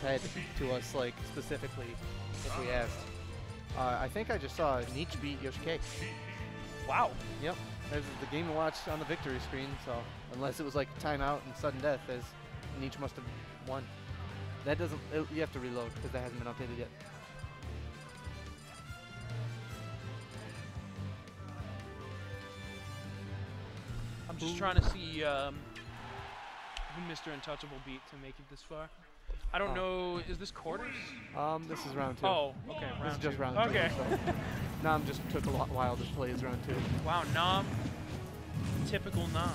head to us, like, specifically, if we asked. I think I just saw Nietzsche beat Yoshike. Wow. Yep. There's the game to watch on the victory screen, so unless it was like timeout and sudden death, as Nietzsche must have won. That doesn't, you have to reload because that hasn't been updated yet. I'm just trying to see who Mr. Untouchable beat to make it this far. I don't know. Is this quarters? This is round 2. Oh, okay. Round this is just 2. round okay. 2. So Nam just took a while to play his round 2. Wow, Nam. Typical Nam.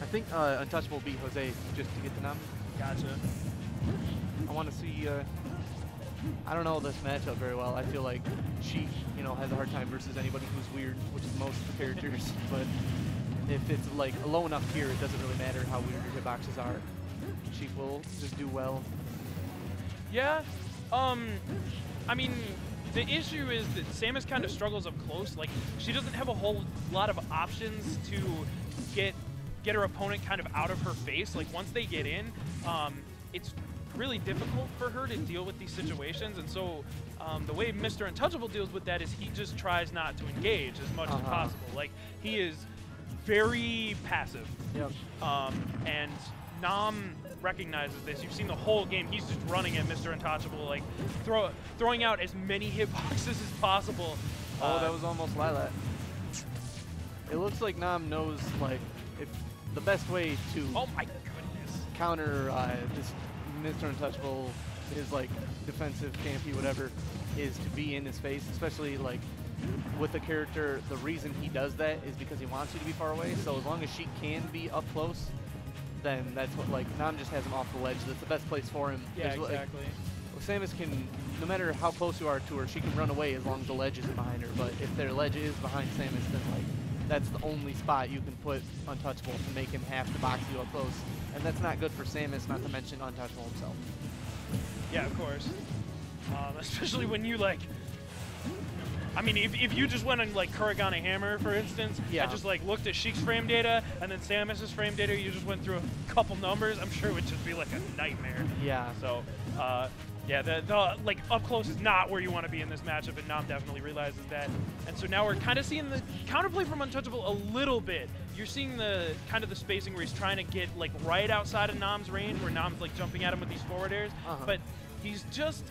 I think Untouchable beat Jose just to get to Nam. Gotcha. I want to see. I don't know this matchup very well. I feel like Sheik, you know, has a hard time versus anybody who's weird, which is most of the characters. But if it's like a low enough tier, it doesn't really matter how weird your hitboxes are. Sheik will just do well. Yeah. I mean, the issue is that Samus kind of struggles up close. Like, she doesn't have a whole lot of options to get her opponent kind of out of her face. Like, once they get in, it's really difficult for her to deal with these situations. And so the way Mr. Untouchable deals with that is he just tries not to engage as much as possible. Like, he is very passive. Yep. And Nam recognizes this. You've seen the whole game. He's just running at Mr. Untouchable, like throwing out as many hitboxes as possible. Oh, that was almost Lilat. It looks like Nam knows, like, if the best way to oh my goodness, counter this Mr. Untouchable, his like defensive campy whatever, is to be in his face, especially like with the character. The reason he does that is because he wants you to be far away. So as long as she can be up close, then that's what, like, Nam just has him off the ledge. That's the best place for him. yeah, There's, exactly. Like, Samus can, no matter how close you are to her, she can run away as long as the ledge isn't behind her. But if their ledge is behind Samus, then like that's the only spot you can put Untouchable to make him have to box you up close. And that's not good for Samus, not to mention Untouchable himself. Yeah, of course. Especially when you, like, I mean, if you just went and, like, Kuragane Hammer, for instance, and just, like, looked at Sheik's frame data and then Samus's frame data, you just went through a couple numbers, I'm sure it would just be, like, a nightmare. Yeah. So, yeah, the like, up close is not where you want to be in this matchup, and Nam definitely realizes that. And so now we're kind of seeing the counterplay from Untouchable a little bit. You're seeing the kind of the spacing where he's trying to get, like, right outside of Nam's range, where Nam's, like, jumping at him with these forward airs, but he's just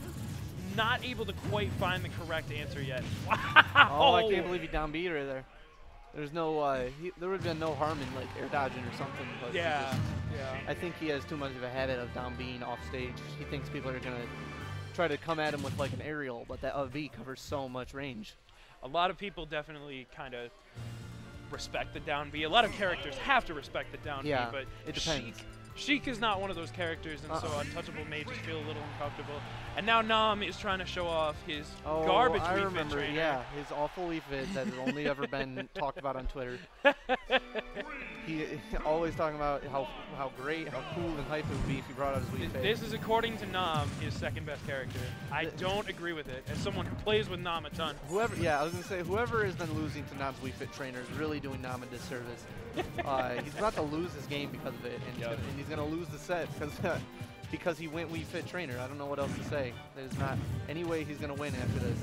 not able to quite find the correct answer yet. Wow! Oh, I can't believe he down beat her there. There's no, there would have been no harm in, like, air dodging or something. But yeah, I think he has too much of a habit of down being off stage. He thinks people are gonna try to come at him with, like, an aerial, but that V covers so much range. A lot of people definitely kind of respect the down B. A lot of characters have to respect the down B, but it depends. Sheik is not one of those characters, and so Untouchable may just feel a little uncomfortable. And now Nam is trying to show off his garbage Wii Fit remember, trainer. yeah, his awful Wii Fit that has only ever been talked about on Twitter. He always talking about how great, how cool and hype it would be if he brought out his Wii Fit. This is, according to Nam, his second best character. I don't agree with it, as someone who plays with Nam a ton. I was going to say, whoever has been losing to Nam's Wii Fit trainer is really doing Nam a disservice. He's about to lose this game because of it, and he's going to lose the set because he went Wii Fit trainer. I don't know what else to say. There's not any way he's going to win after this.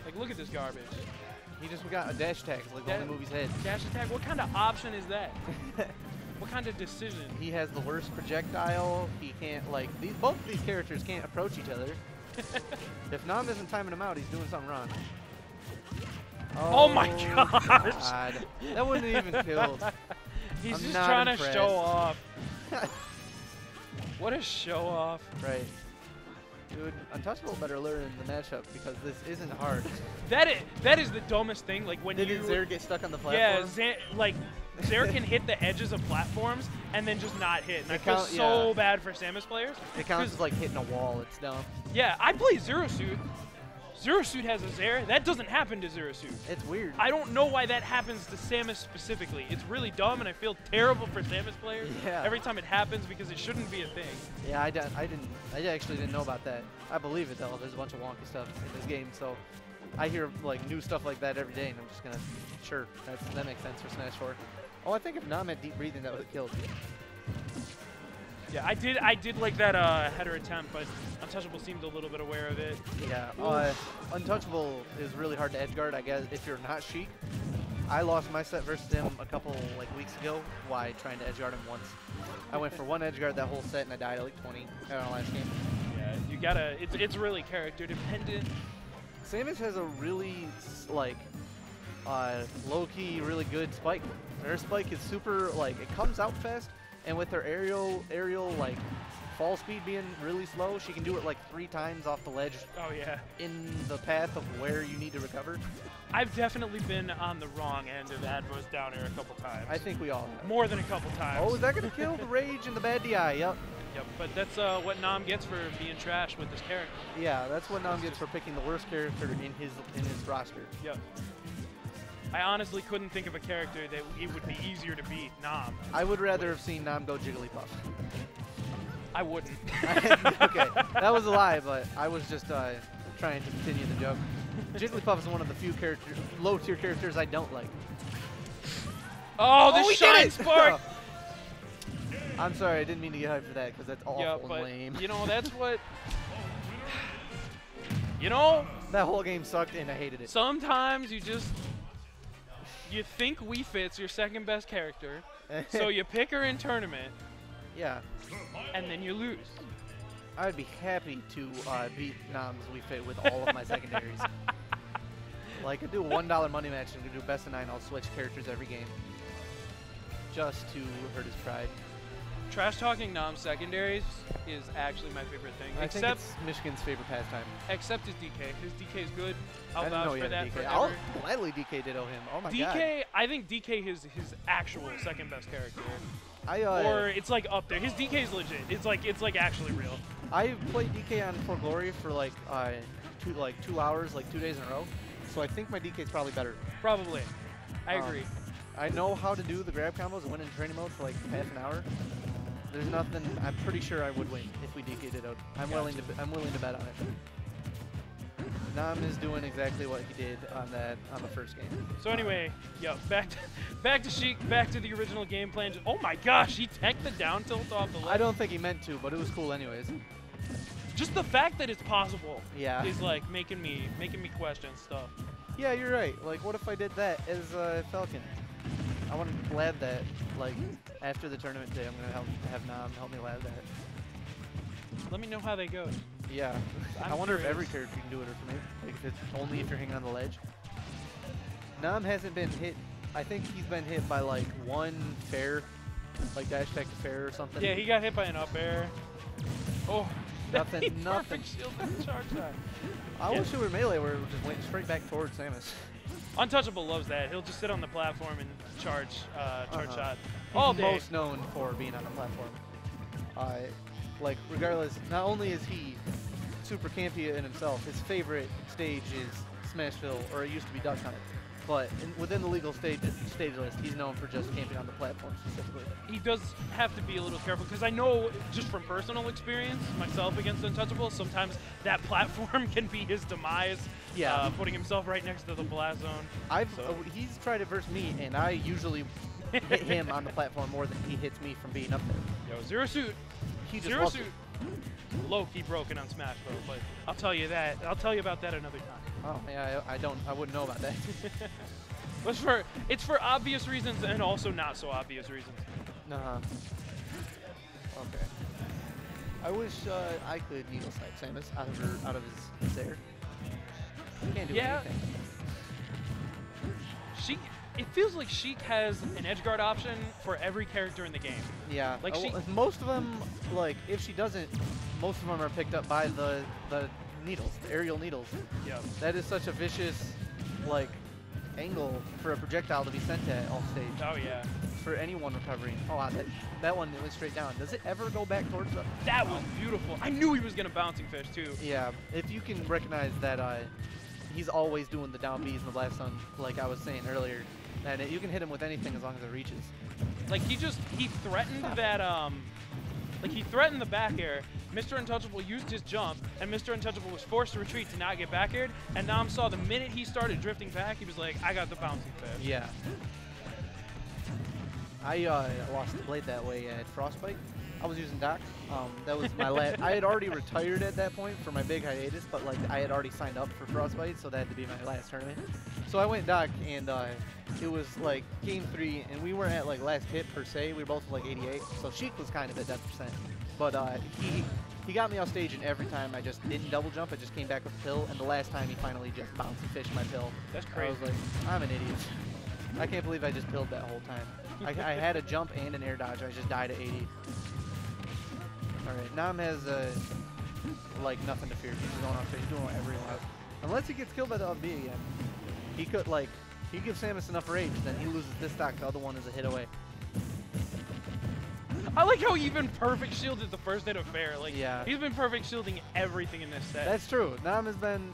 Like, look at this garbage. He just got a dash attack. It's like the only move he's had. Dash attack? What kind of option is that? What kind of decision? He has the worst projectile. He can't, like, both of these characters can't approach each other. If Nam isn't timing him out, he's doing something wrong. Oh my gosh! God. That wouldn't even killed. He's I'm just not trying impressed. to show off. What a show off. Right. Dude, Untouchable better learn the matchup because this isn't hard. That is the dumbest thing. Like, when Did Zaire get stuck on the platform? Yeah, Zaire can hit the edges of platforms and then just not hit. And I feel so bad for Samus players. It counts as like hitting a wall. It's dumb. Yeah, I play Zero Suit. Zero Suit has a Zaire. That doesn't happen to Zero Suit. It's weird. I don't know why that happens to Samus specifically. It's really dumb, and I feel terrible for Samus players every time it happens because it shouldn't be a thing. Yeah, I actually didn't know about that. I believe it though. There's a bunch of wonky stuff in this game, so I hear like new stuff like that every day, and I'm just gonna that makes sense for Smash 4. Oh, I think if Nam had deep breathing, that would have killed. Yeah, I did like that header attempt, but Untouchable seemed a little bit aware of it. Yeah, Untouchable is really hard to edge guard, I guess, if you're not Sheik. I lost my set versus him a couple weeks ago while trying to edge guard him once. I went for one edge guard that whole set and I died at like 20 in our last game. Yeah, you gotta. It's really character dependent. Samus has a really low-key, really good spike. Her spike is super it comes out fast, and with her aerial fall speed being really slow, she can do it 3 times off the ledge. Oh yeah. In the path of where you need to recover. I've definitely been on the wrong end of Advo's down air a couple times. I think we all have. More than a couple times. Oh, is that gonna kill the rage and the bad DI? Yep. Yep, but that's what Nam gets for being trash with this character. Yeah, that's what Nam gets for picking the worst character in his roster. Yep. I honestly couldn't think of a character that it would be easier to beat Nam. I would rather have seen Nam go Jigglypuff. I wouldn't. Okay, that was a lie, but I was just trying to continue the joke. Jigglypuff is one of the few low-tier characters I don't like. Oh, the Shine Spark! I'm sorry, I didn't mean to get hyped for that because that's awful and lame. You know, that's what... You know? That whole game sucked and I hated it. Sometimes you just... You think Wii Fit's your second best character, so you pick her in tournament. Yeah. And then you lose. I'd be happy to beat Nam's Wii Fit with all of my secondaries. I'd do a $1 money match and do best of 9. I'll switch characters every game. Just to hurt his pride. Trash talking Nam's secondaries is actually my favorite thing. I think it's Michigan's favorite pastime. Except his DK. His DK is good. I'll vouch for that forever. I'll gladly DK ditto him. Oh my god. DK, I think DK is his actual second best character. Or it's up there. His DK is legit. It's actually real. I played DK on For Glory for 2 hours, 2 days in a row. So I think my DK is probably better. Probably. I agree. I know how to do the grab combos and win in training mode for half an hour. There's nothing. I'm pretty sure I would win if we DK'd it out. I'm willing to bet on it. Nam is doing exactly what he did on the first game. So anyway, back to Sheik, back to the original game plan. Oh my gosh, he teched the down tilt off the ledge. I don't think he meant to, but it was cool anyways. Just the fact that it's possible is making me question stuff. Yeah, you're right. What if I did that as Falcon? I want to lab that. After the tournament day, I'm gonna have Nam help me lab that. Let me know how they go. Yeah. I wonder if every character can do it, or for me, if it's only if you're hanging on the ledge. Nam hasn't been hit. I think he's been hit by one fair, dash attack to fair or something. Yeah, he got hit by an up air. Oh, nothing. Perfect shield and charge shot. I wish it were melee where it just went straight back towards Samus. Untouchable loves that. He'll just sit on the platform and charge shot all day. Most known for being on the platform. Regardless, not only is he super campy in himself, his favorite stage is Smashville, or it used to be Duck Hunt. But within the legal stage list, he's known for just camping on the platform specifically. He does have to be a little careful, because I know just from personal experience, myself against Untouchable, sometimes that platform can be his demise. Yeah. Putting himself right next to the blast zone. He's tried it versus me, and I usually hit him on the platform more than he hits me from being up there. Yo, Zero Suit. Zero Suit. Low-key broken on Smash Bros, but I'll tell you about that another time. Oh yeah, I wouldn't know about that. It's for obvious reasons and also not so obvious reasons. Okay. I wish I could needle snipe Samus out of his air. Can't do anything. It feels like Sheik has an edge guard option for every character in the game. Yeah. Most of them, if she doesn't, most of them are picked up by the needles, the aerial needles. Yeah. That is such a vicious, angle for a projectile to be sent at off stage. Oh yeah. For anyone recovering. Oh wow, that one went straight down. Does it ever go back towards the? That was beautiful. I knew he was gonna bouncing fish too. Yeah. If you can recognize that he's always doing the down Bs in the blast zone, like I was saying earlier, and you can hit him with anything as long as it reaches. He threatened that he threatened the back air. Mr. Untouchable used his jump, and Mr. Untouchable was forced to retreat to not get back aired. And Nam saw the minute he started drifting back, he was like, I got the bouncing fish. Yeah. I lost the blade that way at Frostbite. I was using Doc. That was my last. I had already retired at that point for my big hiatus, but like I had already signed up for Frostbite, so that had to be my last tournament. So I went Doc, and it was like game 3, and we weren't at like last hit per se. We were both like 88, so Sheik was kind of at that %. But he got me off stage, and every time I just didn't double jump, I just came back with a pill. And the last time he finally just bounced and fished my pill. That's crazy. I was like, I'm an idiot. I can't believe I just pilled that whole time. I had a jump and an air dodge. I just died at 80. All right, Nam has like nothing to fear. He's just going off stage. He's doing whatever he wants. Unless he gets killed by the up B again. He could like, he gives Samus enough rage, then he loses this stock. The other one is a hit away. I like how he even perfect shielded the first hit of fair. Like, yeah. He's been perfect shielding everything in this set. That's true. Nam has been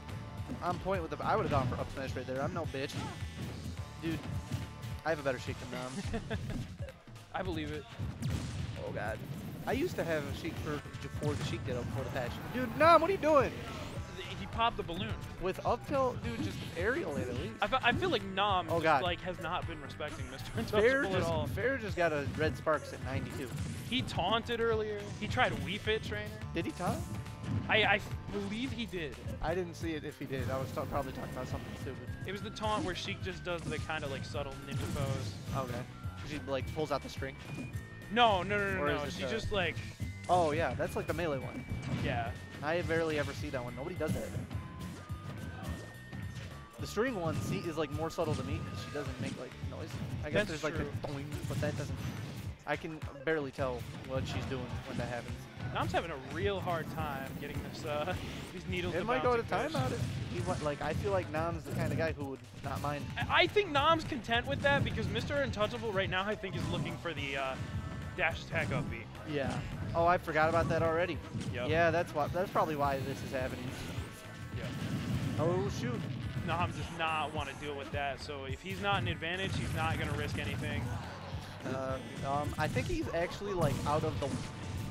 on point with the. I would have gone for up smash right there. I'm no bitch. Dude, I have a better Sheik than Nam. I believe it. Oh god. I used to have a Sheik before the Sheik did up before the patch. Dude, Nam, what are you doing? He popped the balloon. With up tilt, dude, just aerial it at least. I feel like Nam oh just, god. like has not been respecting Mr. Untouchable at all. Fair just got a red sparks at 92. He taunted earlier. He tried Wii Fit trainer. Did he taunt? I believe he did. I didn't see it if he did. I was probably talking about something stupid. It was the taunt where Sheik just does the kind of like subtle ninja pose. Okay. She like pulls out the string. No. Or is it She just like. Oh yeah, that's like the melee one. Yeah. I barely ever see that one. Nobody does that. The string one is like more subtle to me because she doesn't make like noise. I guess That's there's true. like the doing, but that doesn't. I can barely tell what she's doing when that happens. Nam's having a real hard time getting this these needles. It might go to timeout. Like I feel like Nam's the kind of guy who would not mind. I think Nam's content with that because Mr. Untouchable right now I think is looking for the dash attack up B. Yeah. Oh, I forgot about that already. Yep. Yeah, that's probably why this is happening. Yeah. Oh shoot. Nam does not want to deal with that, so if he's not an advantage, he's not going to risk anything. I think he's actually like out of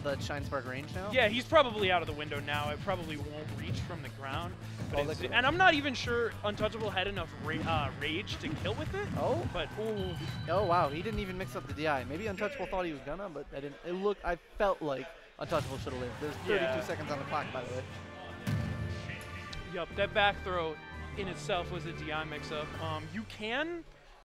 the Shine Spark range now. Yeah, he's probably out of the window now. It probably won't reach from the ground. But Oh, and I'm not even sure Untouchable had enough rage to kill with it. Oh. But ooh. Oh wow, he didn't even mix up the DI. Maybe Untouchable thought he was gonna, but I didn't. I felt like Untouchable should have lived. There's 32 Yeah. seconds on the clock, by the way. Yup, that back throw in itself was a DI mix-up. You can